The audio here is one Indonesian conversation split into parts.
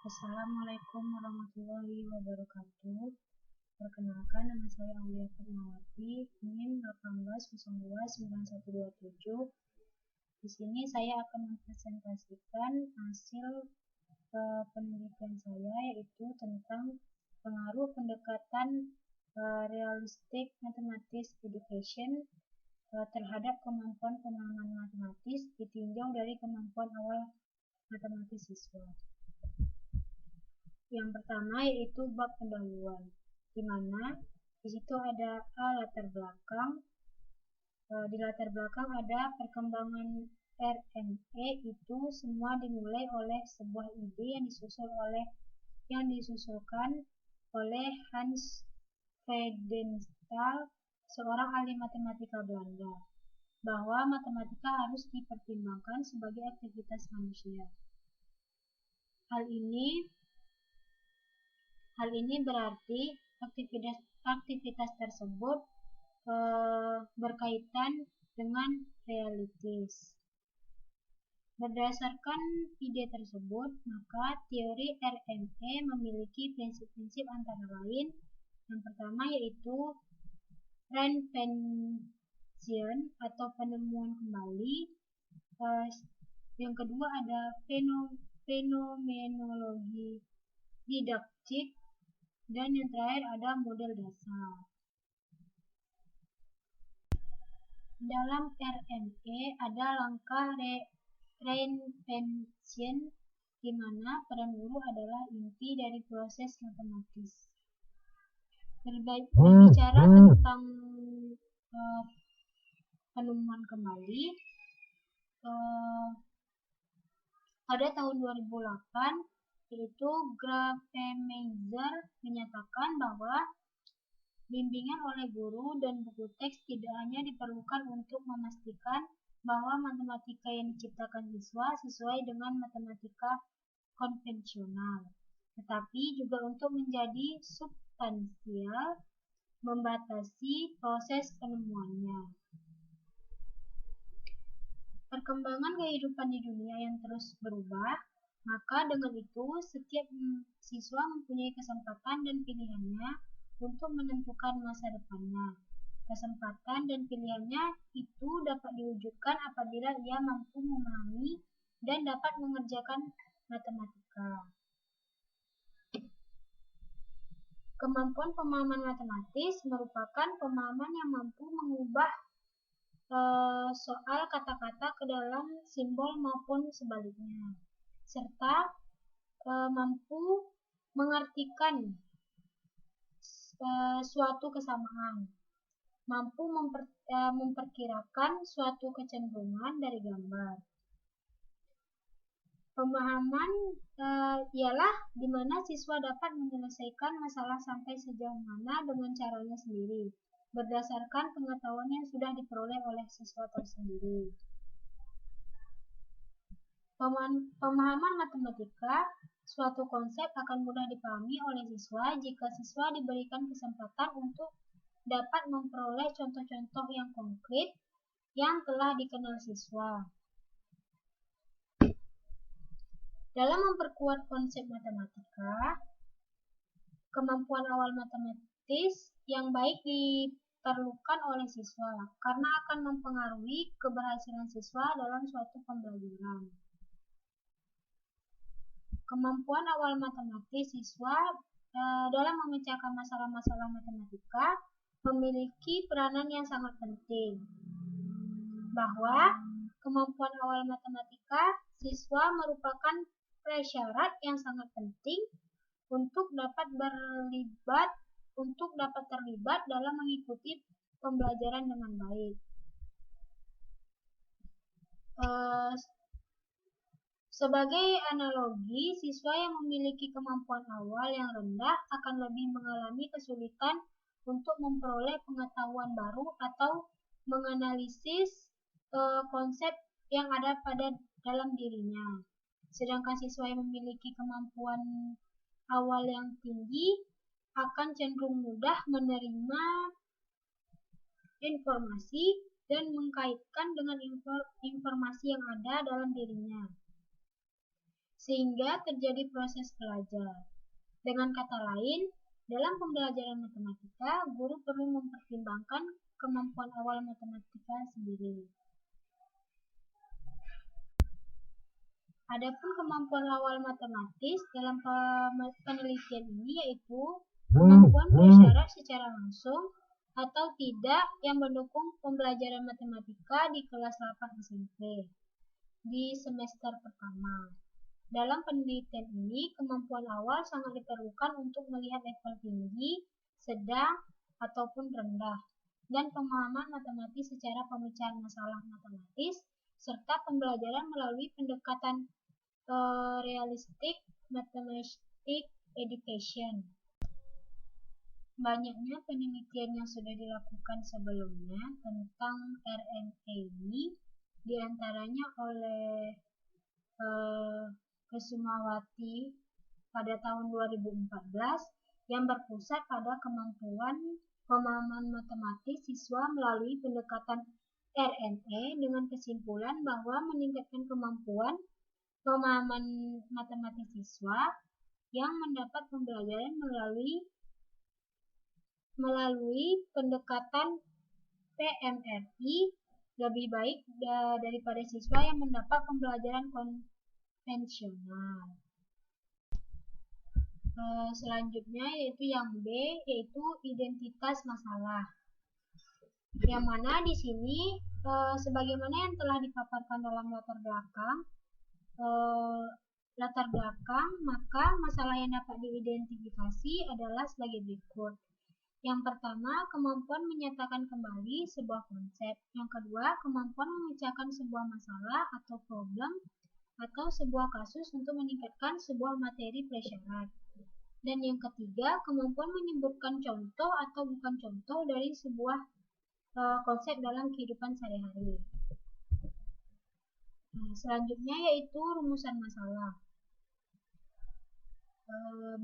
Assalamualaikum warahmatullahi wabarakatuh. Perkenalkan, nama saya Aulia Fatmawati, NIM 18029127. Di sini saya akan mempresentasikan hasil penelitian saya, yaitu tentang pengaruh pendekatan realistic mathematics education terhadap kemampuan pemahaman matematis ditinjau dari kemampuan awal matematis siswa. Yang pertama yaitu bab pendahuluan, di mana di situ ada latar belakang. Di latar belakang ada perkembangan RNA, itu semua dimulai oleh sebuah ide yang disusulkan oleh Hans Freudenthal, seorang ahli matematika Belanda, bahwa matematika harus dipertimbangkan sebagai aktivitas manusia. Hal ini berarti aktivitas tersebut berkaitan dengan realitis. Berdasarkan ide tersebut, maka teori RNA memiliki prinsip-prinsip antara lain. Yang pertama yaitu reinvention atau penemuan kembali. Yang kedua ada fenomenologi didaktik, dan yang terakhir ada model dasar. Dalam RNA ada langkah reinvention, di mana peran guru adalah inti dari proses matematis. Berbicara tentang penemuan kembali, pada tahun 2008 yaitu Grafemeiser menyatakan bahwa bimbingan oleh guru dan buku teks tidak hanya diperlukan untuk memastikan bahwa matematika yang diciptakan siswa sesuai dengan matematika konvensional, tetapi juga untuk menjadi substansial, membatasi proses penemuannya. Perkembangan kehidupan di dunia yang terus berubah, maka dengan itu setiap siswa mempunyai kesempatan dan pilihannya untuk menentukan masa depannya. Kesempatan dan pilihannya itu dapat diwujudkan apabila ia mampu memahami dan dapat mengerjakan matematika. Kemampuan pemahaman matematis merupakan pemahaman yang mampu mengubah soal kata-kata ke dalam simbol maupun sebaliknya, serta mampu mengartikan suatu kesamaan, mampu memperkirakan suatu kecenderungan dari gambar. Pemahaman ialah di mana siswa dapat menyelesaikan masalah sampai sejauh mana dengan caranya sendiri, berdasarkan pengetahuan yang sudah diperoleh oleh siswa tersendiri. Pemahaman matematika, suatu konsep akan mudah dipahami oleh siswa jika siswa diberikan kesempatan untuk dapat memperoleh contoh-contoh yang konkret yang telah dikenal siswa. Dalam memperkuat konsep matematika, kemampuan awal matematis yang baik diperlukan oleh siswa karena akan mempengaruhi keberhasilan siswa dalam suatu pembelajaran. Kemampuan awal matematis siswa dalam memecahkan masalah-masalah matematika memiliki peranan yang sangat penting, bahwa kemampuan awal matematika siswa merupakan prasyarat yang sangat penting untuk dapat terlibat dalam mengikuti pembelajaran dengan baik. Sebagai analogi, siswa yang memiliki kemampuan awal yang rendah akan lebih mengalami kesulitan untuk memperoleh pengetahuan baru atau menganalisis konsep yang ada dalam dirinya. Sedangkan siswa yang memiliki kemampuan awal yang tinggi akan cenderung mudah menerima informasi dan mengkaitkan dengan informasi yang ada dalam dirinya. sehingga terjadi proses belajar. Dengan kata lain, dalam pembelajaran matematika, guru perlu mempertimbangkan kemampuan awal matematika sendiri. Adapun kemampuan awal matematis dalam penelitian ini yaitu kemampuan bersyarat secara langsung atau tidak yang mendukung pembelajaran matematika di kelas 8 SMP di semester pertama. Dalam penelitian ini, kemampuan awal sangat diperlukan untuk melihat level tinggi, sedang, ataupun rendah, dan pemahaman matematis secara pemecahan masalah matematis, serta pembelajaran melalui pendekatan realistic mathematics education. Banyaknya penelitian yang sudah dilakukan sebelumnya tentang RNA ini, diantaranya oleh Kusumawati pada tahun 2014 yang berpusat pada kemampuan pemahaman matematis siswa melalui pendekatan RNA dengan kesimpulan bahwa meningkatkan kemampuan pemahaman matematis siswa yang mendapat pembelajaran melalui pendekatan PMRI lebih baik daripada siswa yang mendapat pembelajaran konvensional. Selanjutnya yaitu yang B, yaitu identitas masalah. Yang mana di sini sebagaimana yang telah dipaparkan dalam latar belakang, maka masalah yang dapat diidentifikasi adalah sebagai berikut. Yang pertama, kemampuan menyatakan kembali sebuah konsep. Yang kedua, kemampuan memecahkan sebuah masalah atau problem atau sebuah kasus untuk meningkatkan sebuah materi prasyarat. Dan yang ketiga, kemampuan menyebutkan contoh atau bukan contoh dari sebuah konsep dalam kehidupan sehari-hari. Selanjutnya yaitu rumusan masalah.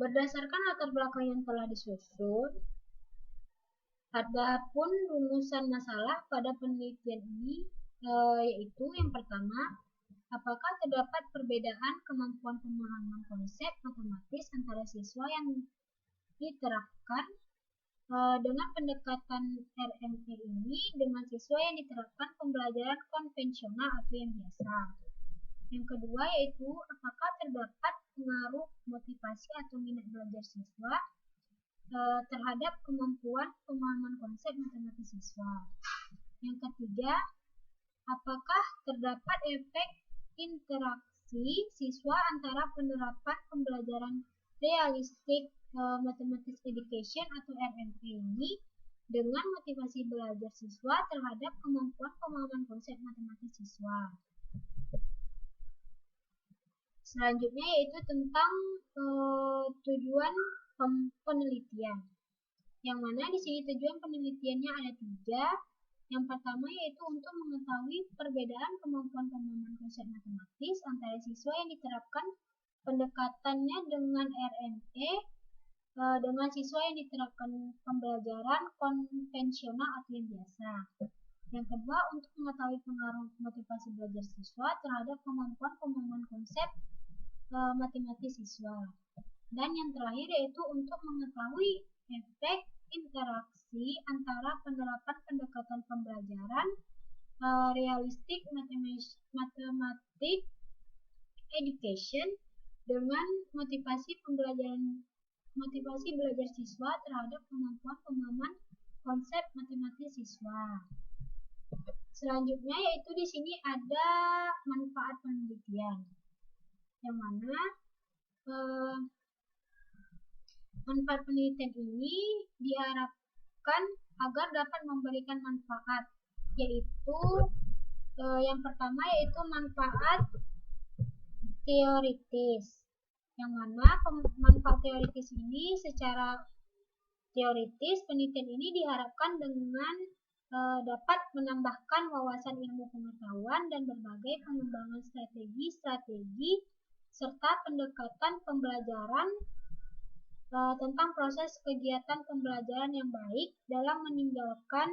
Berdasarkan latar belakang yang telah disusun, adapun rumusan masalah pada penelitian ini yaitu yang pertama, apakah terdapat perbedaan kemampuan pemahaman konsep matematis antara siswa yang diterapkan dengan pendekatan RMA ini dengan siswa yang diterapkan pembelajaran konvensional atau yang biasa. Yang kedua yaitu apakah terdapat pengaruh motivasi atau minat belajar siswa terhadap kemampuan pemahaman konsep matematis siswa. Yang ketiga, apakah terdapat efek interaksi siswa antara penerapan pembelajaran realistic mathematics education atau RMA ini dengan motivasi belajar siswa terhadap kemampuan pemahaman konsep matematis siswa. Selanjutnya yaitu tentang tujuan penelitian. Yang mana di sini tujuan penelitiannya ada 3. Yang pertama yaitu untuk mengetahui perbedaan kemampuan pemahaman konsep matematis antara siswa yang diterapkan pendekatannya dengan RMA dengan siswa yang diterapkan pembelajaran konvensional atau yang biasa. Yang kedua, untuk mengetahui pengaruh motivasi belajar siswa terhadap kemampuan pemahaman konsep matematis siswa. Dan yang terakhir yaitu untuk mengetahui efek interaksi antara penerapan pendekatan pembelajaran realistic mathematics education dengan motivasi belajar siswa terhadap kemampuan pemahaman konsep matematis siswa. Selanjutnya yaitu di sini ada manfaat penelitian. Yang mana manfaat penelitian ini diharapkan agar dapat memberikan manfaat, yaitu yang pertama yaitu manfaat teoritis. Yang mana manfaat teoritis ini secara teoritis penelitian ini diharapkan dengan dapat menambahkan wawasan ilmu pengetahuan dan berbagai pengembangan strategi serta pendekatan pembelajaran tentang proses kegiatan pembelajaran yang baik dalam meningkatkan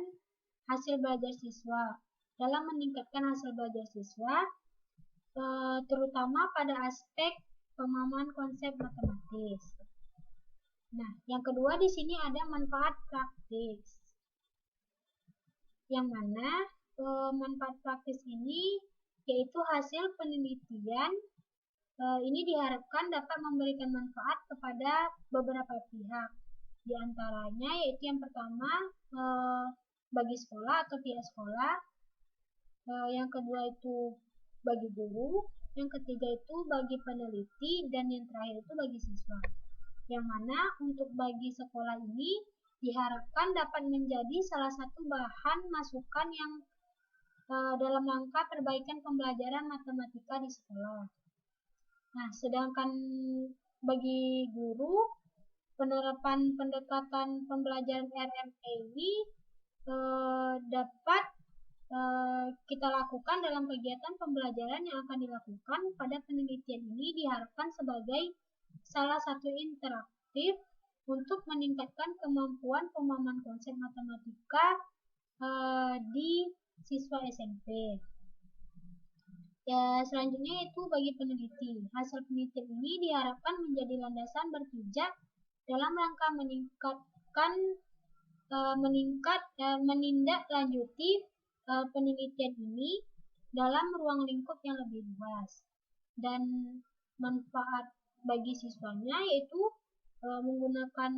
hasil belajar siswa, terutama pada aspek pemahaman konsep matematis. Nah, yang kedua di sini ada manfaat praktis. Yang mana manfaat praktis ini yaitu hasil penelitian ini diharapkan dapat memberikan manfaat kepada beberapa pihak. Di antaranya yaitu yang pertama bagi sekolah atau pihak sekolah, yang kedua itu bagi guru, yang ketiga itu bagi peneliti, dan yang terakhir itu bagi siswa. Yang mana untuk bagi sekolah ini diharapkan dapat menjadi salah satu bahan masukan yang dalam rangka perbaikan pembelajaran matematika di sekolah. Nah, sedangkan bagi guru, penerapan pendekatan pembelajaran RMA ini dapat kita lakukan dalam kegiatan pembelajaran yang akan dilakukan pada penelitian ini diharapkan sebagai salah satu interaktif untuk meningkatkan kemampuan pemahaman konsep matematika di siswa SMP. Ya, selanjutnya itu bagi peneliti. Hasil penelitian ini diharapkan menjadi landasan berpijak dalam rangka menindaklanjuti penelitian ini dalam ruang lingkup yang lebih luas. Dan manfaat bagi siswanya yaitu menggunakan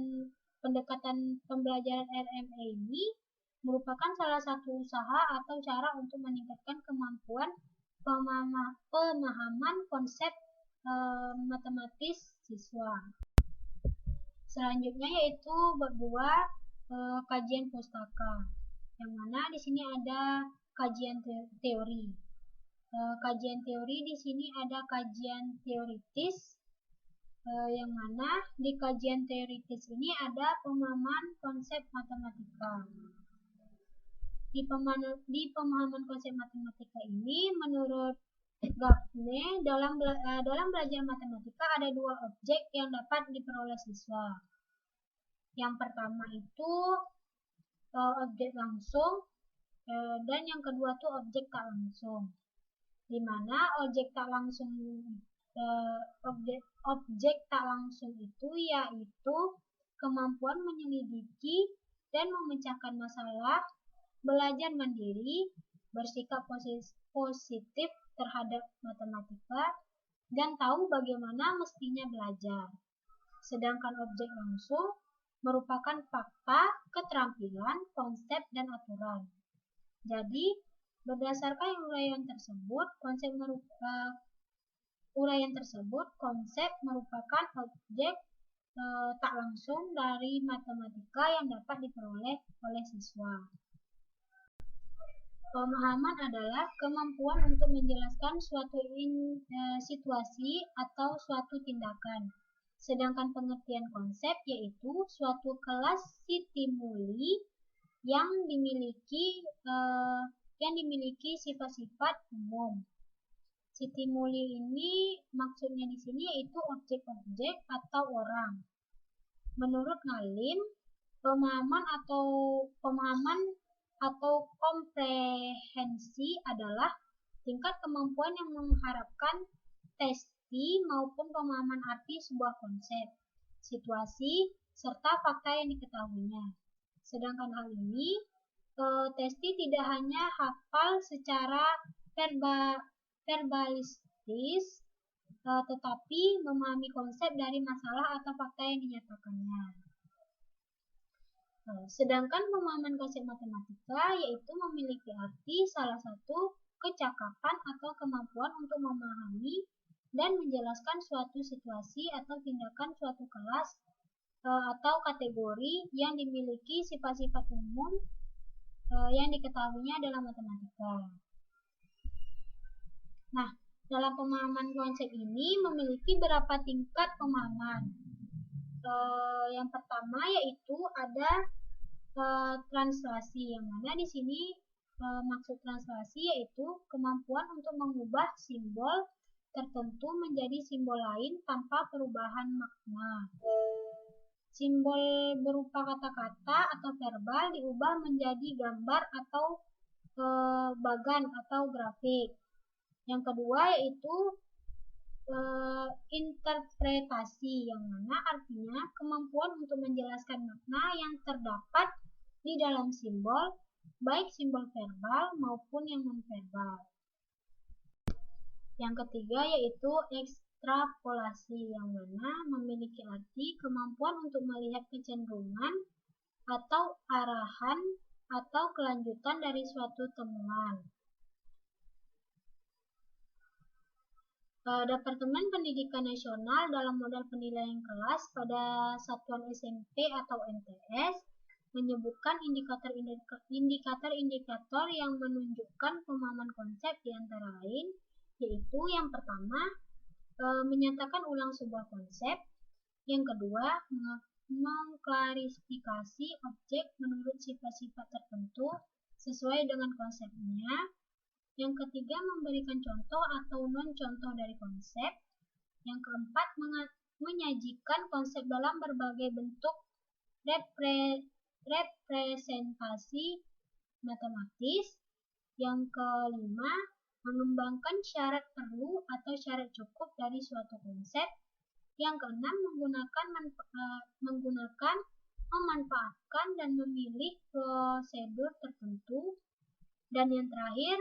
pendekatan pembelajaran RMA ini merupakan salah satu usaha atau cara untuk meningkatkan kemampuan pemahaman konsep matematis siswa. Selanjutnya yaitu bab 2 kajian pustaka. Yang mana di sini ada kajian teori. Kajian teori di sini ada kajian teoritis, yang mana di kajian teoritis ini ada pemahaman konsep matematika. Di pemahaman konsep matematika ini, menurut Gaffney, dalam belajar matematika ada dua objek yang dapat diperoleh siswa. Yang pertama itu objek langsung, dan yang kedua itu objek tak langsung. Di mana objek tak langsung itu yaitu kemampuan menyelidiki dan memecahkan masalah, belajar mandiri, bersikap positif terhadap matematika, dan tahu bagaimana mestinya belajar. Sedangkan objek langsung merupakan fakta, keterampilan, konsep, dan aturan. Jadi, berdasarkan uraian tersebut, konsep merupakan objek tak langsung dari matematika yang dapat diperoleh oleh siswa. Pemahaman adalah kemampuan untuk menjelaskan suatu situasi atau suatu tindakan. Sedangkan pengertian konsep yaitu suatu kelas stimuli yang dimiliki sifat-sifat umum. Stimuli ini maksudnya di sini yaitu objek-objek atau orang. Menurut Ngalim, pemahaman atau komprehensi adalah tingkat kemampuan yang mengharapkan testi maupun pemahaman arti sebuah konsep, situasi, serta fakta yang diketahuinya. Sedangkan hal ini, testi tidak hanya hafal secara verbalistis, tetapi memahami konsep dari masalah atau fakta yang dinyatakannya. Sedangkan pemahaman konsep matematika yaitu memiliki arti salah satu kecakapan atau kemampuan untuk memahami dan menjelaskan suatu situasi atau tindakan suatu kelas atau kategori yang dimiliki sifat-sifat umum yang diketahuinya dalam matematika. Nah, dalam pemahaman konsep ini memiliki beberapa tingkat pemahaman. Yang pertama yaitu ada translasi, yang mana di sini maksud translasi yaitu kemampuan untuk mengubah simbol tertentu menjadi simbol lain tanpa perubahan makna. Simbol berupa kata-kata atau verbal diubah menjadi gambar atau bagan atau grafik. Yang kedua yaitu interpretasi, yang mana artinya kemampuan untuk menjelaskan makna yang terdapat di dalam simbol, baik simbol verbal maupun yang nonverbal. Yang ketiga yaitu ekstrapolasi, yang mana memiliki arti kemampuan untuk melihat kecenderungan atau arahan atau kelanjutan dari suatu temuan. Departemen Pendidikan Nasional dalam model penilaian kelas pada satuan SMP atau MTS menyebutkan indikator-indikator yang menunjukkan pemahaman konsep di antara lain, yaitu yang pertama, menyatakan ulang sebuah konsep, yang kedua, mengklarifikasi objek menurut sifat-sifat tertentu sesuai dengan konsepnya, yang ketiga, memberikan contoh atau non-contoh dari konsep. Yang keempat, menyajikan konsep dalam berbagai bentuk representasi matematis. Yang kelima, mengembangkan syarat perlu atau syarat cukup dari suatu konsep. Yang keenam, memanfaatkan dan memilih prosedur tertentu. Dan yang terakhir,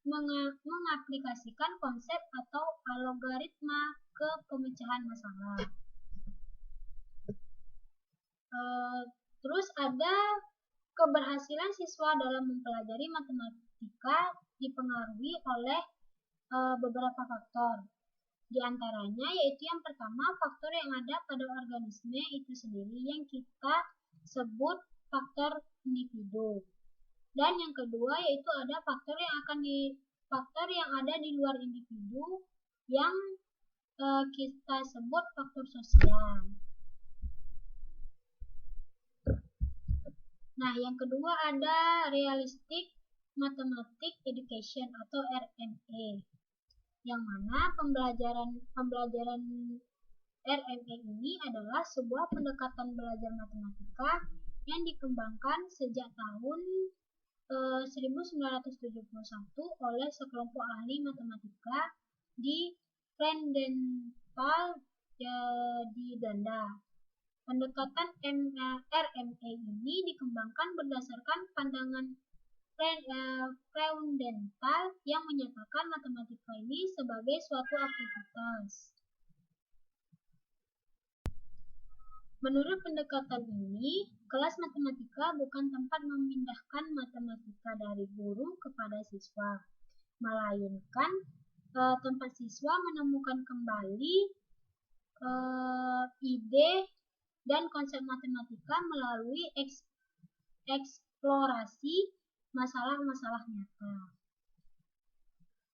mengaplikasikan konsep atau algoritma ke pemecahan masalah. Terus ada keberhasilan siswa dalam mempelajari matematika dipengaruhi oleh beberapa faktor. Di antaranya yaitu yang pertama, faktor yang ada pada organisme itu sendiri yang kita sebut faktor individu. Dan yang kedua yaitu ada faktor yang ada di luar individu yang kita sebut faktor sosial. Nah, yang kedua ada Realistic Mathematics Education atau RME, yang mana pembelajaran RME ini adalah sebuah pendekatan belajar matematika yang dikembangkan sejak tahun 1971 oleh sekelompok ahli matematika di Veenendaal di Belanda. Pendekatan RME ini dikembangkan berdasarkan pandangan Veenendaal yang menyatakan matematika ini sebagai suatu aktivitas. Menurut pendekatan ini, kelas matematika bukan tempat memindahkan matematika dari guru kepada siswa, melainkan tempat siswa menemukan kembali ide dan konsep matematika melalui eksplorasi masalah-masalah nyata.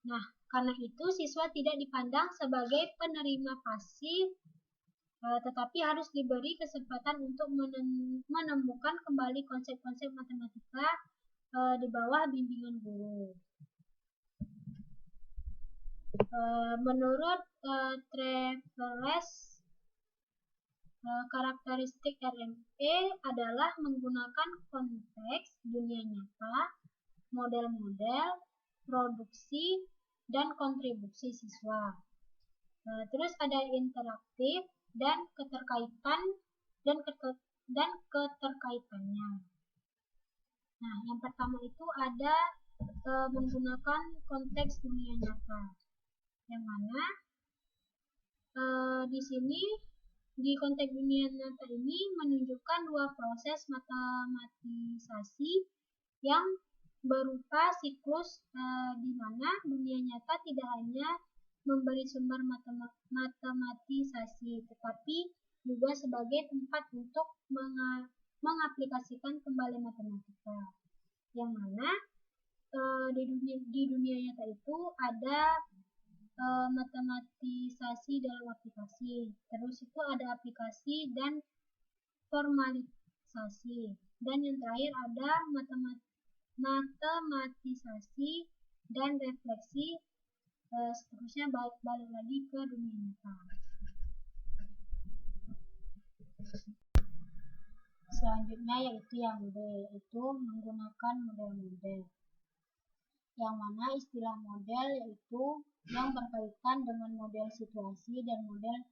Nah, karena itu siswa tidak dipandang sebagai penerima pasif, tetapi harus diberi kesempatan untuk menemukan kembali konsep-konsep matematika di bawah bimbingan guru. Menurut Treveles, karakteristik RME adalah menggunakan konteks dunia nyata, model-model, produksi, dan kontribusi siswa. Terus ada interaktif dan keterkaitannya. Nah, yang pertama itu ada menggunakan konteks dunia nyata, yang mana di sini di konteks dunia nyata ini menunjukkan dua proses matematisasi yang berupa siklus di mana dunia nyata tidak hanya memberi sumber matematisasi, tetapi juga sebagai tempat untuk mengaplikasikan kembali matematika. Yang mana di dunia nyata itu ada matematisasi dalam aplikasi, terus itu ada aplikasi dan formalisasi, dan yang terakhir ada matematisasi dan refleksi. Seterusnya balik lagi ke dunia nyata. Selanjutnya yaitu yang D, yaitu menggunakan model-model. yang mana istilah model yaitu yang berkaitan dengan model situasi dan model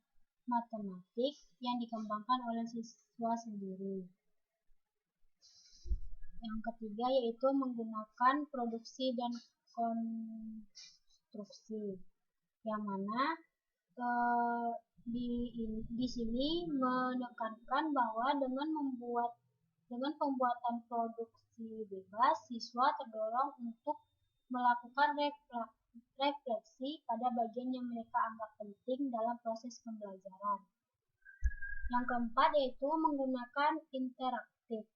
matematik yang dikembangkan oleh siswa sendiri. Yang ketiga yaitu menggunakan produksi dan konstruksi, yang mana di sini menekankan bahwa dengan pembuatan produksi bebas, siswa terdorong untuk melakukan refleksi pada bagian yang mereka anggap penting dalam proses pembelajaran. Yang keempat yaitu menggunakan interaktif,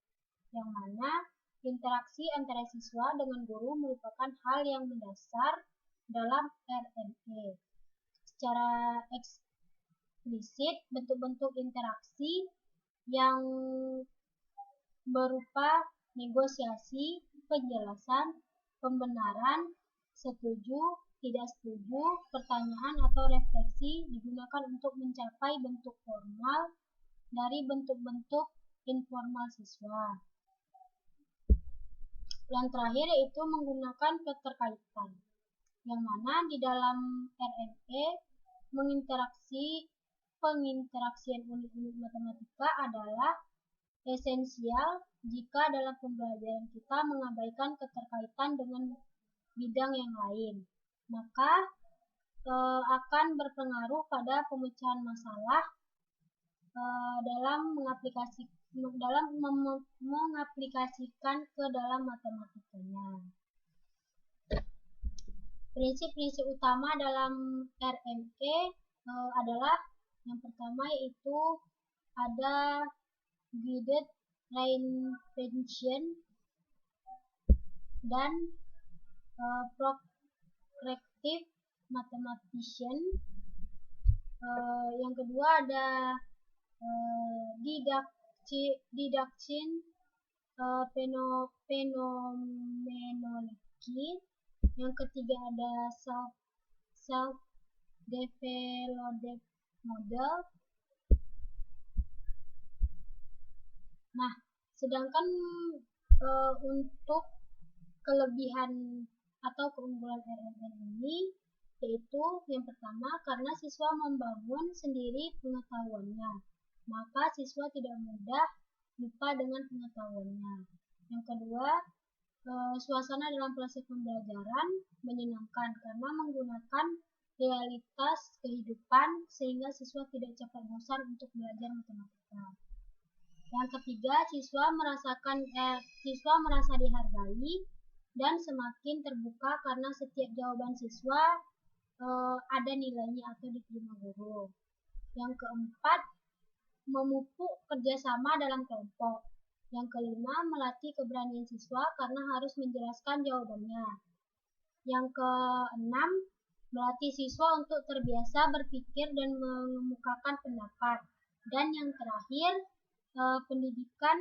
yang mana interaksi antara siswa dengan guru merupakan hal yang mendasar dalam RME. Secara eksplisit, bentuk-bentuk interaksi yang berupa negosiasi, penjelasan, pembenaran, setuju, tidak setuju, pertanyaan atau refleksi digunakan untuk mencapai bentuk formal dari bentuk-bentuk informal siswa. Yang terakhir yaitu menggunakan keterkaitan, yang mana di dalam RME penginteraksian unit-unit matematika adalah esensial jika dalam pembelajaran kita mengabaikan keterkaitan dengan bidang yang lain, maka akan berpengaruh pada pemecahan masalah dalam mengaplikasikan ke dalam matematikanya. Prinsip-prinsip utama dalam RME adalah yang pertama yaitu ada guided reinvention dan progressive mathematician. Yang kedua ada deduction phenomenology. Yang ketiga ada self-developed model. Nah, sedangkan untuk kelebihan atau keunggulan RME ini yaitu yang pertama, karena siswa membangun sendiri pengetahuannya, maka siswa tidak mudah lupa dengan pengetahuannya. Yang kedua, suasana dalam proses pembelajaran menyenangkan karena menggunakan realitas kehidupan sehingga siswa tidak cepat bosan untuk belajar matematika. Yang ketiga, siswa merasa dihargai dan semakin terbuka karena setiap jawaban siswa ada nilainya atau diterima guru. Yang keempat, memupuk kerjasama dalam kelompok. Yang kelima, melatih keberanian siswa karena harus menjelaskan jawabannya. Yang keenam, melatih siswa untuk terbiasa berpikir dan mengemukakan pendapat. Dan yang terakhir, pendidikan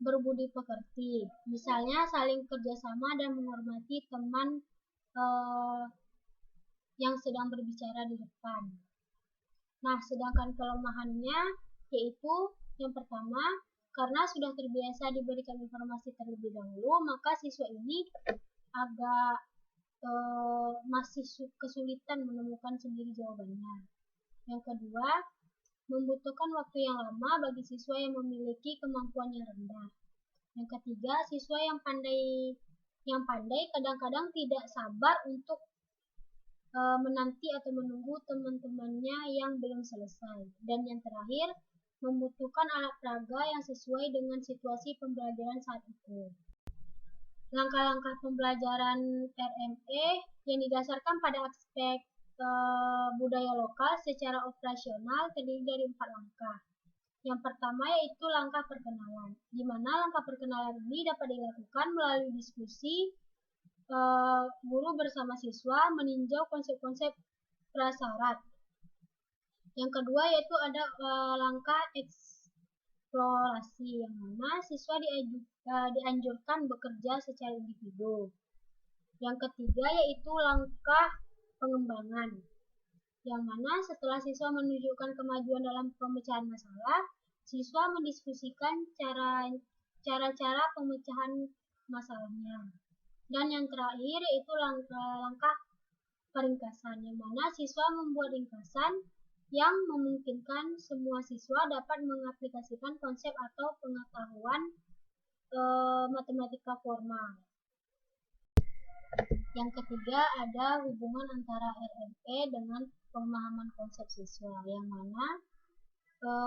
berbudi pekerti, misalnya saling kerjasama dan menghormati teman yang sedang berbicara di depan. Nah, sedangkan kelemahannya yaitu yang pertama, karena sudah terbiasa diberikan informasi terlebih dahulu, maka siswa ini agak masih kesulitan menemukan sendiri jawabannya. Yang kedua, membutuhkan waktu yang lama bagi siswa yang memiliki kemampuan yang rendah. Yang ketiga, siswa yang pandai kadang-kadang tidak sabar untuk menanti atau menunggu teman-temannya yang belum selesai. Dan yang terakhir, membutuhkan alat peraga yang sesuai dengan situasi pembelajaran saat itu. Langkah-langkah pembelajaran RME yang didasarkan pada aspek budaya lokal secara operasional terdiri dari 4 langkah. Yang pertama yaitu langkah perkenalan, di mana langkah perkenalan ini dapat dilakukan melalui diskusi guru bersama siswa meninjau konsep-konsep prasyarat. Yang kedua yaitu ada langkah eksplorasi, yang mana siswa dianjurkan bekerja secara individu. Yang ketiga yaitu langkah pengembangan, yang mana setelah siswa menunjukkan kemajuan dalam pemecahan masalah, siswa mendiskusikan cara-cara pemecahan masalahnya. Dan yang terakhir yaitu langkah peringkasan, yang mana siswa membuat ringkasan yang memungkinkan semua siswa dapat mengaplikasikan konsep atau pengetahuan matematika formal. Yang ketiga ada hubungan antara RME dengan pemahaman konsep siswa, yang mana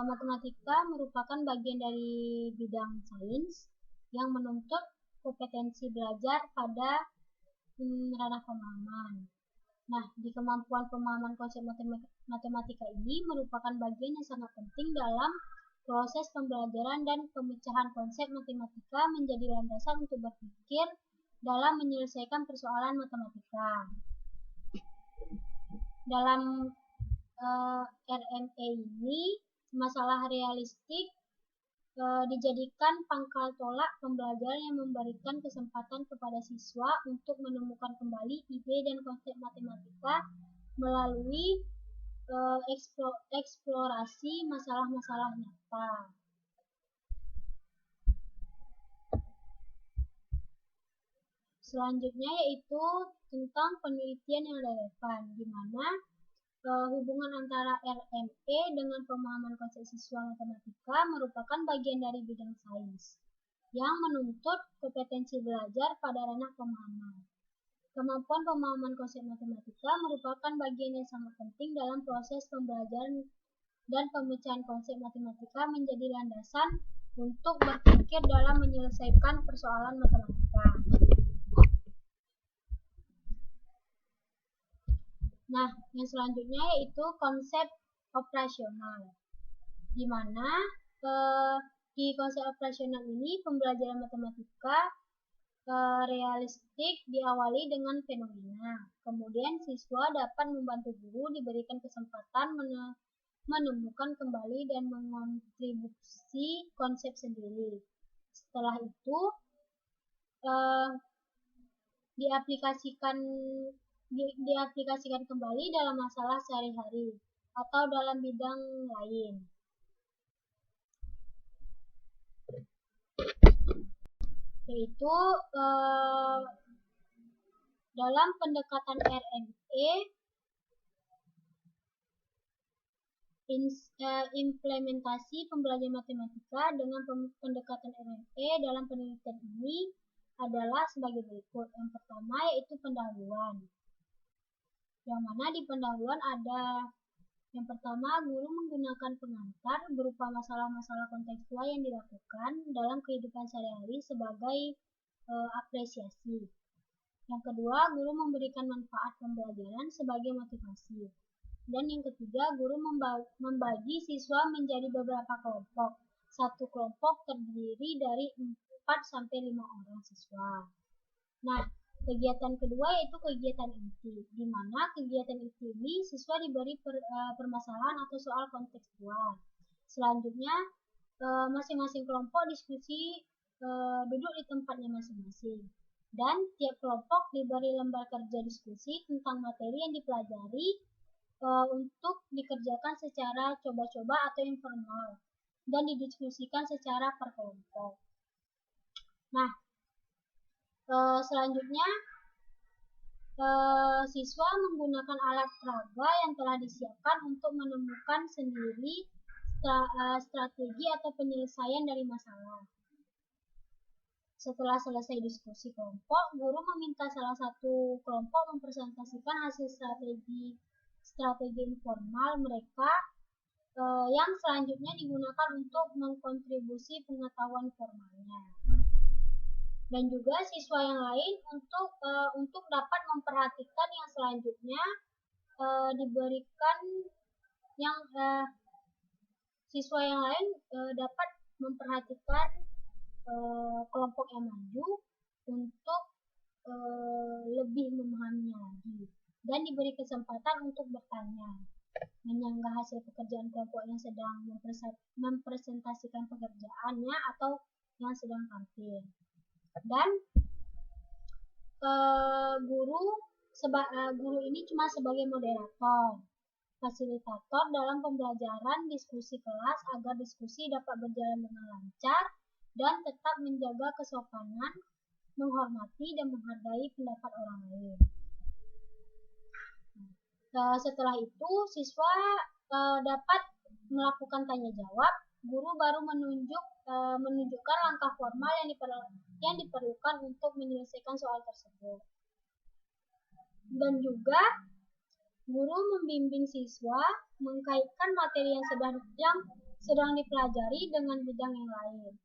matematika merupakan bagian dari bidang sains yang menuntut kompetensi belajar pada ranah pemahaman. Nah, di kemampuan pemahaman konsep matematika ini merupakan bagian yang sangat penting dalam proses pembelajaran dan pemecahan konsep matematika menjadi landasan untuk berpikir dalam menyelesaikan persoalan matematika. Dalam RME ini, masalah realistik dijadikan pangkal tolak pembelajaran yang memberikan kesempatan kepada siswa untuk menemukan kembali ide dan konsep matematika melalui eksplorasi masalah-masalah nyata. Selanjutnya yaitu tentang penelitian yang relevan, di mana hubungan antara RME dengan pemahaman konsep siswa matematika merupakan bagian dari bidang sains yang menuntut kompetensi belajar pada ranah pemahaman. Kemampuan pemahaman konsep matematika merupakan bagian yang sangat penting dalam proses pembelajaran dan pemecahan konsep matematika menjadi landasan untuk berpikir dalam menyelesaikan persoalan matematika. Nah, yang selanjutnya yaitu konsep operasional, di mana di konsep operasional ini pembelajaran matematika realistik diawali dengan fenomena. Kemudian siswa dapat membantu guru diberikan kesempatan menemukan kembali dan mengontribusi konsep sendiri. Setelah itu diaplikasikan kembali dalam masalah sehari-hari atau dalam bidang lain. Yaitu dalam pendekatan RME, implementasi pembelajaran matematika dengan pendekatan RME dalam penelitian ini adalah sebagai berikut. Yang pertama yaitu pendahuluan, yang mana di pendahuluan ada yang pertama, guru menggunakan pengantar berupa masalah-masalah kontekstual yang dilakukan dalam kehidupan sehari-hari sebagai apresiasi. Yang kedua, guru memberikan manfaat pembelajaran sebagai motivasi. Dan yang ketiga, guru membagi siswa menjadi beberapa kelompok. Satu kelompok terdiri dari 4-5 orang siswa. Nah, kegiatan kedua yaitu kegiatan inti, di mana kegiatan inti ini siswa diberi permasalahan atau soal kontekstual. Selanjutnya, masing-masing kelompok diskusi duduk di tempatnya masing-masing. Dan tiap kelompok diberi lembar kerja diskusi tentang materi yang dipelajari untuk dikerjakan secara coba-coba atau informal dan didiskusikan secara per kelompok. Nah, selanjutnya siswa menggunakan alat peraga yang telah disiapkan untuk menemukan sendiri strategi atau penyelesaian dari masalah. Setelah selesai diskusi kelompok, guru meminta salah satu kelompok mempresentasikan hasil strategi informal mereka yang selanjutnya digunakan untuk mengkontribusi pengetahuan formalnya. Dan juga siswa yang lain untuk dapat memperhatikan yang selanjutnya diberikan yang siswa yang lain dapat memperhatikan kelompok yang maju untuk lebih memahaminya lagi dan diberi kesempatan untuk bertanya, menyanggah hasil pekerjaan kelompok yang sedang mempresentasikan pekerjaannya atau yang sedang tampil. Dan guru ini cuma sebagai moderator, fasilitator dalam pembelajaran diskusi kelas agar diskusi dapat berjalan dengan lancar dan tetap menjaga kesopanan menghormati dan menghargai pendapat orang lain. Setelah itu, siswa dapat melakukan tanya jawab. Guru baru menunjukkan langkah formal yang diperlukan untuk menyelesaikan soal tersebut. Dan juga guru membimbing siswa mengkaitkan materi yang sedang dipelajari dengan bidang yang lain.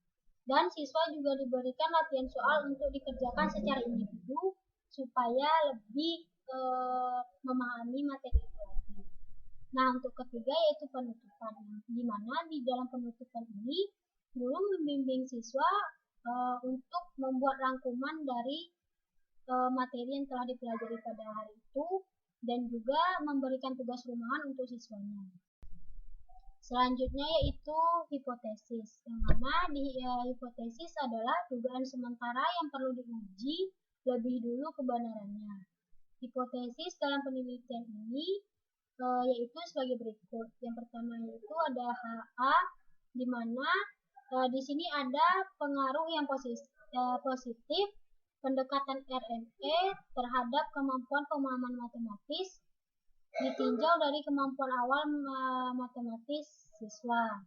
Dan siswa juga diberikan latihan soal untuk dikerjakan secara individu supaya lebih memahami materi itu lagi. Nah, untuk ketiga yaitu penutupan, di mana di dalam penutupan ini guru membimbing siswa untuk membuat rangkuman dari materi yang telah dipelajari pada hari itu dan juga memberikan tugas rumahan untuk siswanya. Selanjutnya yaitu hipotesis, yang mana hipotesis adalah dugaan sementara yang perlu diuji lebih dulu kebenarannya. Hipotesis dalam penelitian ini yaitu sebagai berikut. Yang pertama yaitu ada HA, di mana di sini ada pengaruh yang positif pendekatan RME terhadap kemampuan pemahaman matematis ditinjau dari kemampuan awal matematis siswa.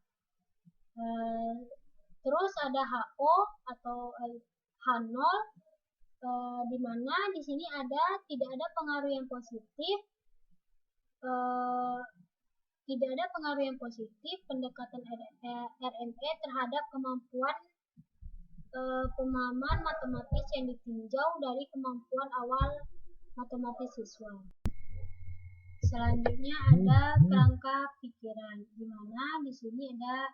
Terus ada HO atau H0, di mana di sini tidak ada pengaruh yang positif, pendekatan RME terhadap kemampuan pemahaman matematis yang ditinjau dari kemampuan awal matematis siswa. Selanjutnya ada kerangka pikiran, di mana di sini ada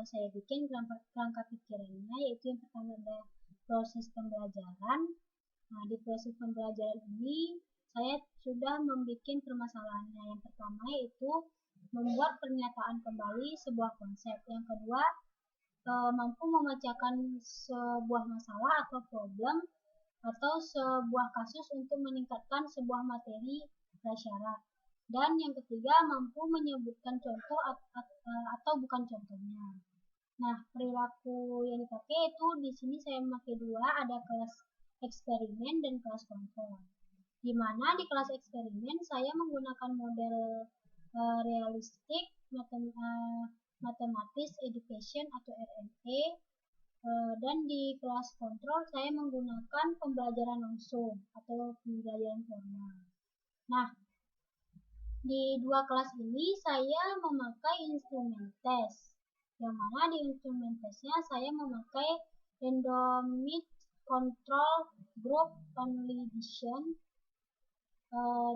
saya bikin kerangka pikirannya, yaitu yang pertama ada proses pembelajaran. Nah, di proses pembelajaran ini saya sudah membuat permasalahannya. Yang pertama yaitu membuat pernyataan kembali sebuah konsep. Yang kedua, mampu memecahkan sebuah masalah atau problem atau sebuah kasus untuk meningkatkan sebuah materi prasyarat. Dan yang ketiga, mampu menyebutkan contoh atau bukan contohnya. Nah, perilaku yang dipakai itu di sini saya memakai dua, ada kelas eksperimen dan kelas kontrol. Di mana di kelas eksperimen saya menggunakan model realistik matematis education atau RME, dan di kelas kontrol saya menggunakan pembelajaran langsung atau pembelajaran formal. Nah, di dua kelas ini saya memakai instrumen tes, yang mana di instrumen tesnya saya memakai randomized control group validation,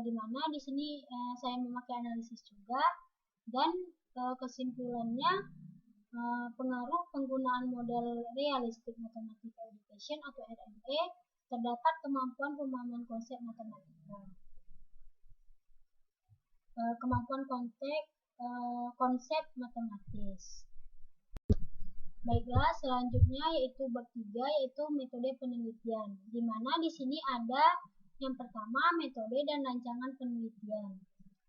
di mana di sini saya memakai analisis juga, dan kesimpulannya pengaruh penggunaan model realistik matematika education atau RME terdapat kemampuan pemahaman konsep matematika. Kemampuan konsep matematis. Baiklah, selanjutnya yaitu bab 3, yaitu metode penelitian, di mana di sini ada yang pertama metode dan rancangan penelitian,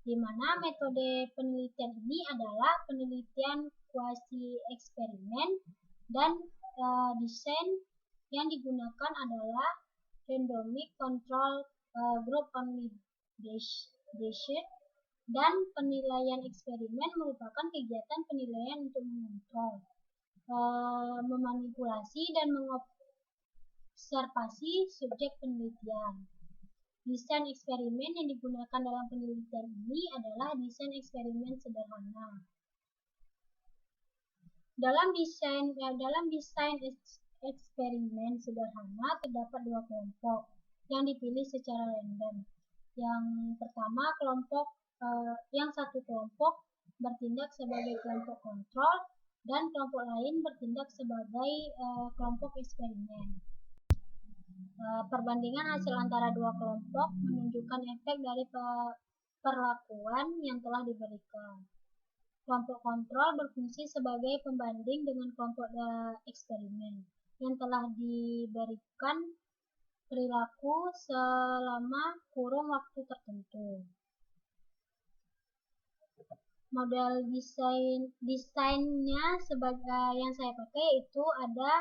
di mana metode penelitian ini adalah penelitian kuasi eksperimen dan desain yang digunakan adalah randomized control group validation, dan penilaian eksperimen merupakan kegiatan penilaian untuk mengontrol, memanipulasi dan mengobservasi subjek penelitian. Desain eksperimen yang digunakan dalam penelitian ini adalah desain eksperimen sederhana. Dalam desain eksperimen sederhana terdapat dua kelompok yang dipilih secara random. Yang pertama yang satu kelompok bertindak sebagai kelompok kontrol dan kelompok lain bertindak sebagai kelompok eksperimen. Perbandingan hasil antara dua kelompok menunjukkan efek dari perlakuan yang telah diberikan. Kelompok kontrol berfungsi sebagai pembanding dengan kelompok eksperimen yang telah diberikan perilaku selama kurun waktu tertentu. Model desainnya sebagai yang saya pakai itu ada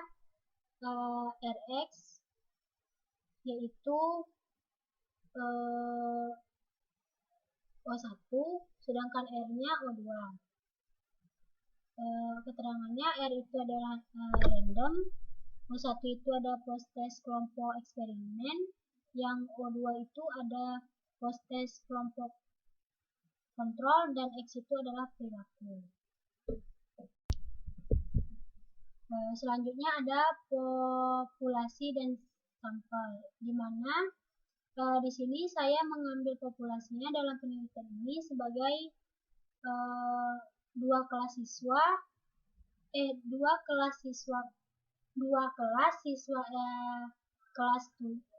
RX, yaitu O1, sedangkan R-nya O2. Keterangannya R itu adalah random, O1 itu ada post-test kelompok eksperimen, yang O2 itu ada post-test kelompok kontrol, dan X itu adalah perilaku. Selanjutnya ada populasi dan sampel, di mana di sini saya mengambil populasinya dalam penelitian ini sebagai dua kelas siswa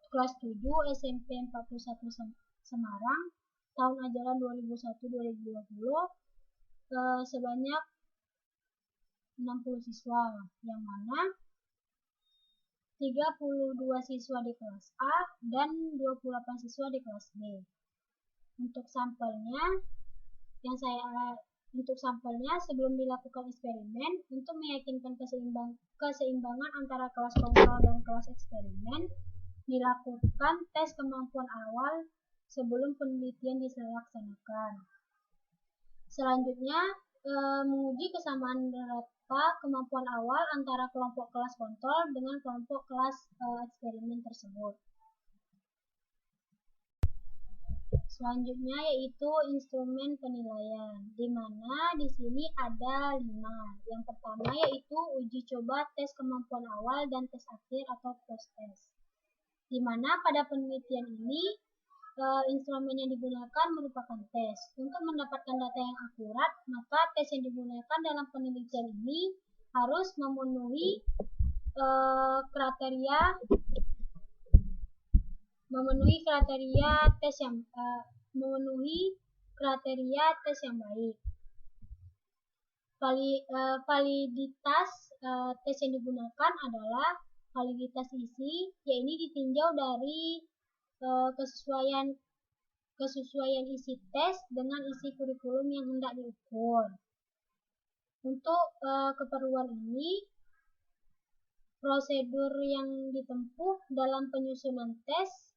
kelas 7 SMP 41 Semarang tahun ajaran 2001-2020 sebanyak 60 siswa, yang mana 32 siswa di kelas A dan 28 siswa di kelas B. Untuk sampelnya sebelum dilakukan eksperimen, untuk meyakinkan keseimbangan antara kelas kontrol dan kelas eksperimen, dilakukan tes kemampuan awal sebelum penelitian dilaksanakan. Selanjutnya, menguji kesamaan rata kemampuan awal antara kelompok kelas kontrol dengan kelompok kelas eksperimen tersebut. Selanjutnya yaitu instrumen penilaian, di mana di sini ada 5. Yang pertama yaitu uji coba tes kemampuan awal dan tes akhir atau post-test, di mana pada penelitian ini instrumen yang digunakan merupakan tes. Untuk mendapatkan data yang akurat, maka tes yang digunakan dalam penelitian ini harus memenuhi kriteria tes yang baik. Validitas tes yang digunakan adalah validitas isi, yaitu ditinjau dari kesesuaian isi tes dengan isi kurikulum yang hendak diukur. Untuk keperluan ini, prosedur yang ditempuh dalam penyusunan tes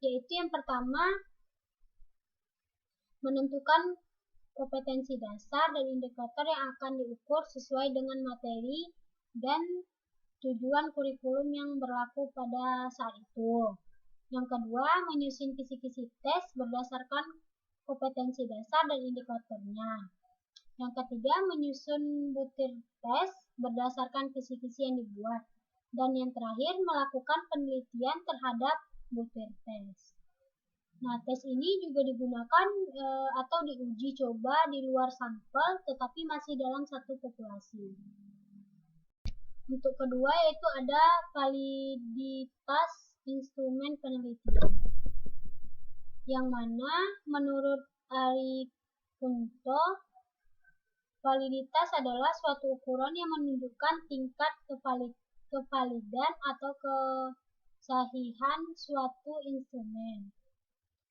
yaitu yang pertama, menentukan kompetensi dasar dan indikator yang akan diukur sesuai dengan materi dan tujuan kurikulum yang berlaku pada saat itu. Yang kedua, menyusun kisi-kisi tes berdasarkan kompetensi dasar dan indikatornya. Yang ketiga, menyusun butir tes berdasarkan kisi-kisi yang dibuat. Dan yang terakhir, melakukan penelitian terhadap butir tes. Nah, tes ini juga digunakan atau diuji coba di luar sampel, tetapi masih dalam satu populasi. Untuk kedua yaitu ada validitas instrumen penelitian, yang mana menurut Ari Kunto, validitas adalah suatu ukuran yang menunjukkan tingkat kevalidan atau kesahihan suatu instrumen.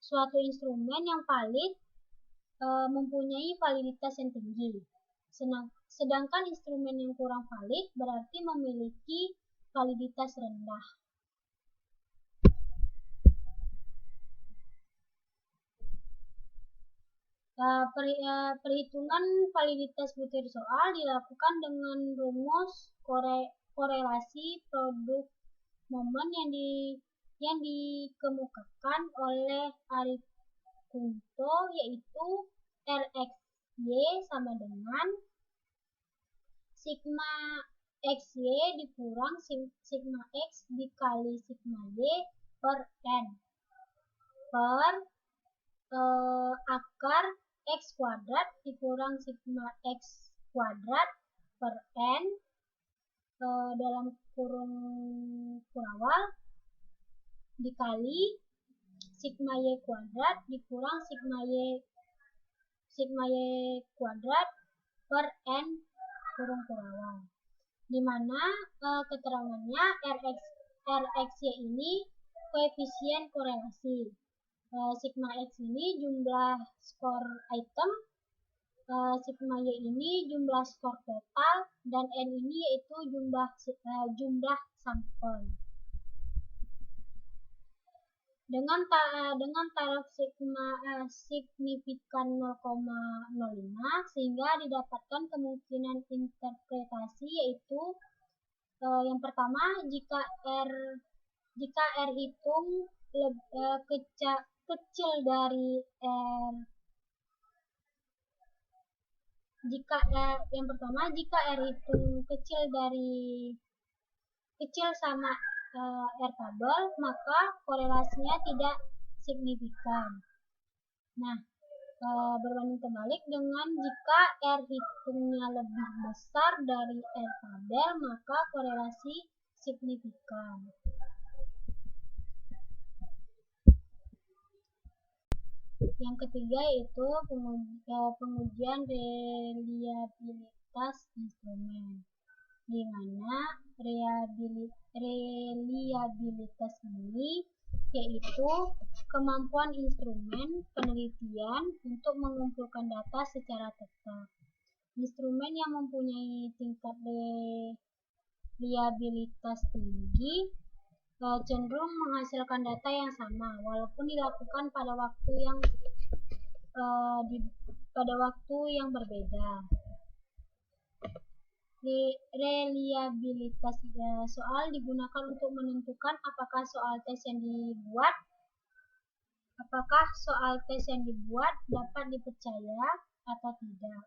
Suatu instrumen yang valid mempunyai validitas yang tinggi, sedangkan instrumen yang kurang valid berarti memiliki validitas rendah. Perhitungan validitas butir soal dilakukan dengan rumus korelasi produk momen yang dikemukakan oleh Ari Kunto, yaitu Rxy sama dengan sigma xy dikurang sigma x dikali sigma y per n per akar x kuadrat dikurang sigma x kuadrat per n dalam kurung kurawal dikali sigma y kuadrat dikurang sigma y kuadrat per n kurung kurawal, di mana keterangannya Rxy ini koefisien korelasi, sigma x ini jumlah skor item, sigma y ini jumlah skor total, dan n ini yaitu jumlah sampel. dengan taraf signifikan 0,05 sehingga didapatkan kemungkinan interpretasi, yaitu yang pertama, jika R hitung kecil dari R jika R hitung kecil sama R tabel, maka korelasinya tidak signifikan. Nah, berbanding terbalik dengan jika R hitungnya lebih besar dari R tabel, maka korelasi signifikan. Yang ketiga yaitu pengujian reliabilitas instrumen, di mana reliabilitas ini yaitu kemampuan instrumen penelitian untuk mengumpulkan data secara tetap. Instrumen yang mempunyai tingkat reliabilitas tinggi cenderung menghasilkan data yang sama walaupun dilakukan pada waktu yang berbeda. Reliabilitas soal digunakan untuk menentukan apakah soal tes yang dibuat dapat dipercaya atau tidak.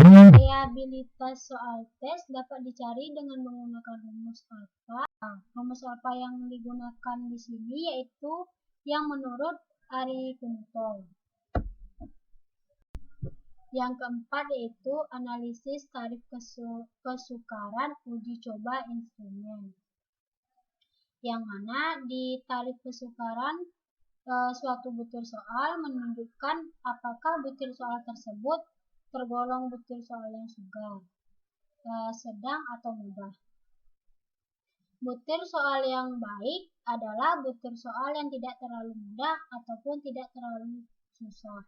Reliabilitas soal tes dapat dicari dengan menggunakan rumus alfa. Rumus alfa yang digunakan di sini yaitu yang menurut Ari Kunto. Yang keempat yaitu analisis tarif kesukaran uji coba instrumen, yang mana di tarif kesukaran suatu butir soal menunjukkan apakah butir soal tersebut tergolong butir soal yang sugar, sedang atau mudah. Butir soal yang baik adalah butir soal yang tidak terlalu mudah ataupun tidak terlalu susah.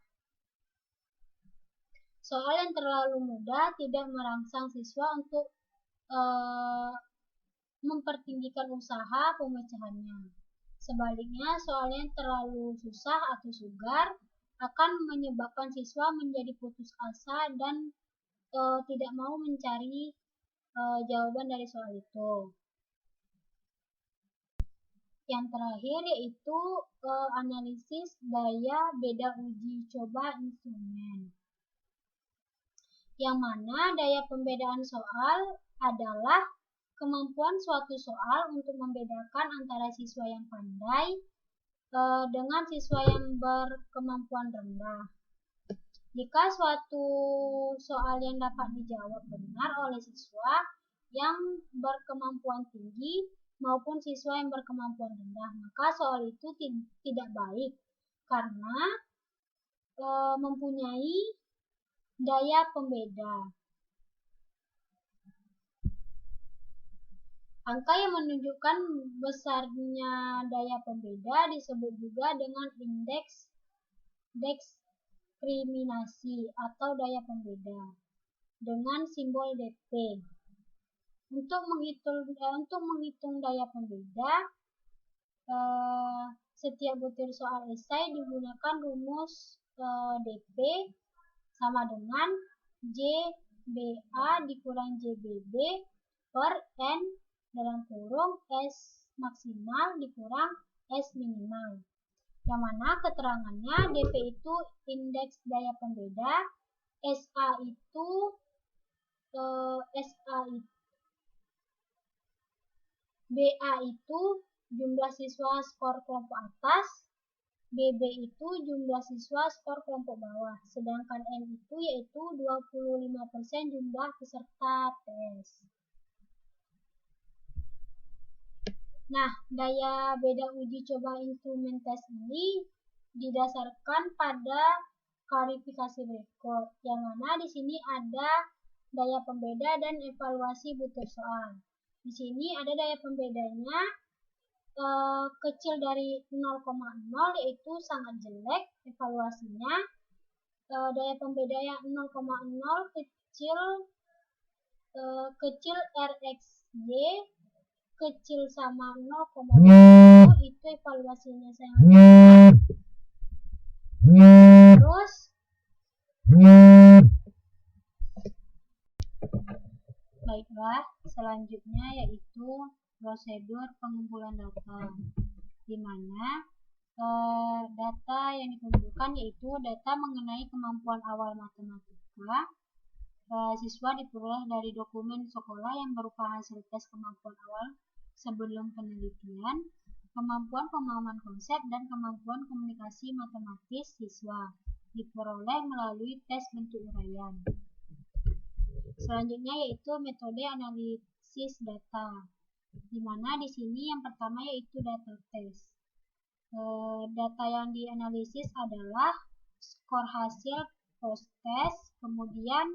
Soal yang terlalu mudah tidak merangsang siswa untuk mempertinggikan usaha pemecahannya. Sebaliknya, soal yang terlalu susah atau sugar akan menyebabkan siswa menjadi putus asa dan tidak mau mencari jawaban dari soal itu. Yang terakhir yaitu analisis daya beda uji coba instrumen, yang mana daya pembedaan soal adalah kemampuan suatu soal untuk membedakan antara siswa yang pandai dengan siswa yang berkemampuan rendah. Jika suatu soal yang dapat dijawab benar oleh siswa yang berkemampuan tinggi maupun siswa yang berkemampuan rendah, maka soal itu tidak baik karena mempunyai daya pembeda. Angka yang menunjukkan besarnya daya pembeda disebut juga dengan indeks diskriminasi atau daya pembeda dengan simbol DP. Untuk menghitung daya pembeda, setiap butir soal esai digunakan rumus DP sama dengan JBA dikurang JBB per N dalam kurung S maksimal dikurang S minimal, yang mana keterangannya DP itu indeks daya pembeda, BA itu jumlah siswa skor kelompok atas, BB itu jumlah siswa skor kelompok bawah, sedangkan N itu yaitu 25% jumlah peserta tes. Nah, daya beda uji coba instrumen tes ini didasarkan pada klarifikasi berikut, yang mana di sini ada daya pembeda dan evaluasi butir soal. Di sini ada daya pembedanya kecil dari 0,0 yaitu sangat jelek evaluasinya. Daya pembeda yang 0,0 kecil RXY kecil sama 0,2 itu evaluasinya sangat terus baiklah, selanjutnya yaitu prosedur pengumpulan data, di mana data yang dikumpulkan yaitu data mengenai kemampuan awal matematika. Siswa diperoleh dari dokumen sekolah yang berupa hasil tes kemampuan awal sebelum penelitian, kemampuan pemahaman konsep, dan kemampuan komunikasi matematis siswa diperoleh melalui tes bentuk uraian. Selanjutnya yaitu metode analisis data, di mana di sini yang pertama yaitu data tes. Data yang dianalisis adalah skor hasil post test, kemudian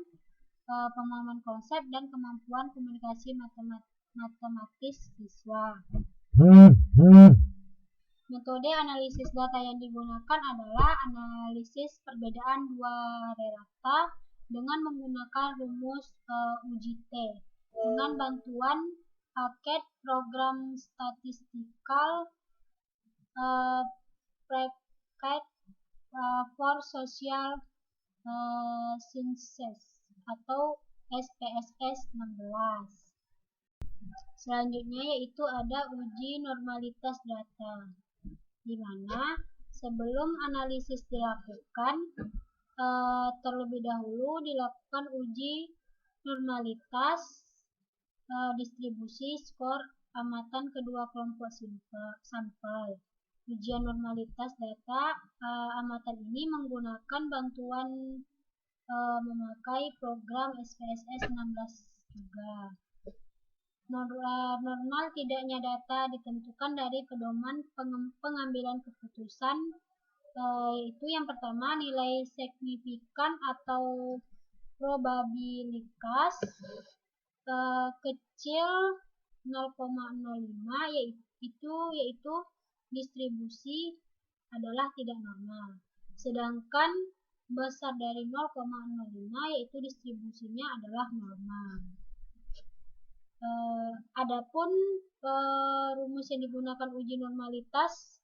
pemahaman konsep dan kemampuan komunikasi matematis siswa. Metode analisis data yang digunakan adalah analisis perbedaan dua rata dengan menggunakan rumus uji T dengan bantuan paket program statistical packet for social sciences atau SPSS 16. Selanjutnya yaitu ada uji normalitas data, di mana sebelum analisis dilakukan terlebih dahulu dilakukan uji normalitas distribusi skor amatan kedua kelompok sampel. Ujian normalitas data amatan ini menggunakan bantuan memakai program SPSS 16 juga. Normal tidaknya data ditentukan dari pedoman pengambilan keputusan, itu yang pertama nilai signifikan atau probabilitas kecil 0,05 yaitu distribusi adalah tidak normal, sedangkan besar dari 0,05 yaitu distribusinya adalah normal. Adapun rumus yang digunakan uji normalitas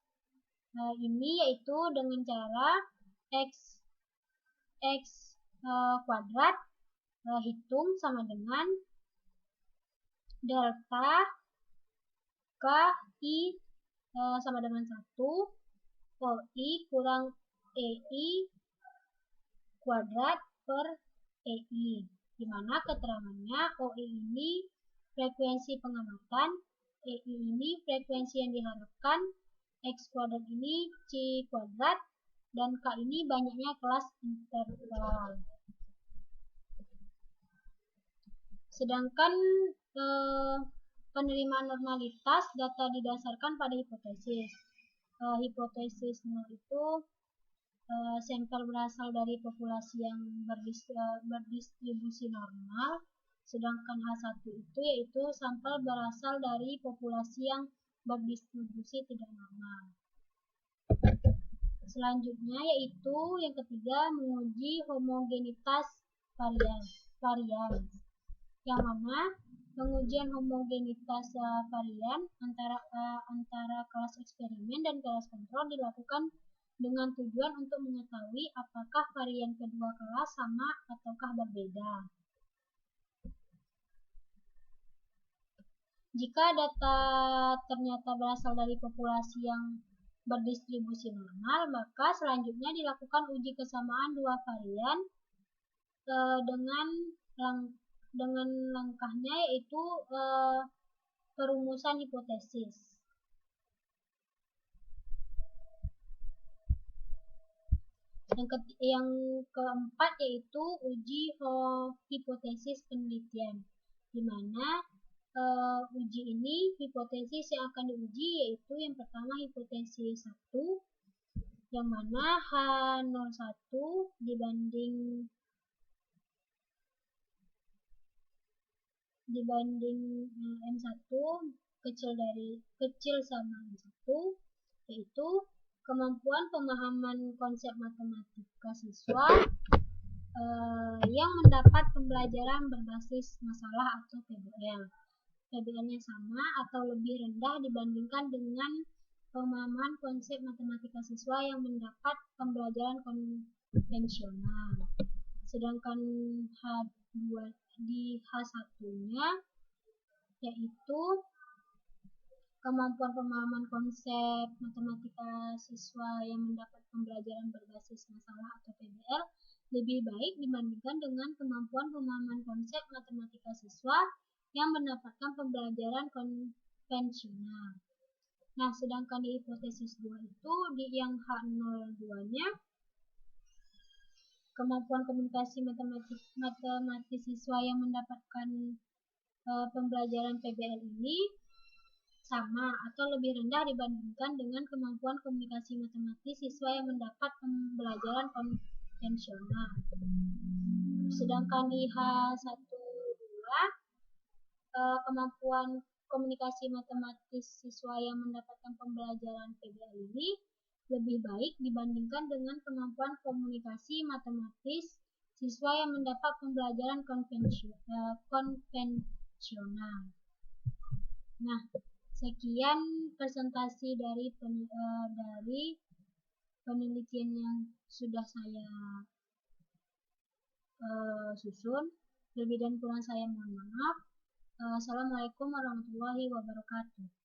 ini yaitu dengan cara x kuadrat hitung sama dengan delta k i sama dengan 1 OI kurang EI kuadrat per EI, di mana keterangannya OI ini frekuensi pengamatan, EI ini frekuensi yang diharapkan, X kuadrat ini C kuadrat, dan K ini banyaknya kelas interval. Sedangkan penerimaan normalitas data didasarkan pada hipotesis. Hipotesisnya itu sampel berasal dari populasi yang berdistribusi normal, sedangkan H1 itu yaitu sampel berasal dari populasi yang berdistribusi tidak normal. Selanjutnya yaitu yang ketiga menguji homogenitas varian, yang mana pengujian homogenitas varian antara kelas eksperimen dan kelas kontrol dilakukan dengan tujuan untuk mengetahui apakah varian kedua kelas sama ataukah berbeda. Jika data ternyata berasal dari populasi yang berdistribusi normal, maka selanjutnya dilakukan uji kesamaan dua varian dengan langkahnya yaitu perumusan hipotesis. Yang keempat yaitu uji hipotesis penelitian, di mana uji ini hipotesis yang akan diuji yaitu yang pertama hipotesis 1, yang mana H01 dibanding M1 kecil sama M1, yaitu kemampuan pemahaman konsep matematika siswa yang mendapat pembelajaran berbasis masalah atau PBL. PBL-nya sama atau lebih rendah dibandingkan dengan pemahaman konsep matematika siswa yang mendapat pembelajaran konvensional. Sedangkan H2 di H1-nya yaitu kemampuan pemahaman konsep matematika siswa yang mendapat pembelajaran berbasis masalah atau PBL lebih baik dibandingkan dengan kemampuan pemahaman konsep matematika siswa yang mendapatkan pembelajaran konvensional. Nah, sedangkan di hipotesis 2 itu, di yang H02-nya, kemampuan komunikasi matematis siswa yang mendapatkan pembelajaran PBL ini sama atau lebih rendah dibandingkan dengan kemampuan komunikasi matematis siswa yang mendapat pembelajaran konvensional. Sedangkan di H12, kemampuan komunikasi matematis siswa yang mendapatkan pembelajaran PBL ini lebih baik dibandingkan dengan kemampuan komunikasi matematis siswa yang mendapat pembelajaran konvensional. Nah, sekian presentasi dari penelitian yang sudah saya susun. Lebih dan kurang saya mohon maaf. Assalamualaikum warahmatullahi wabarakatuh.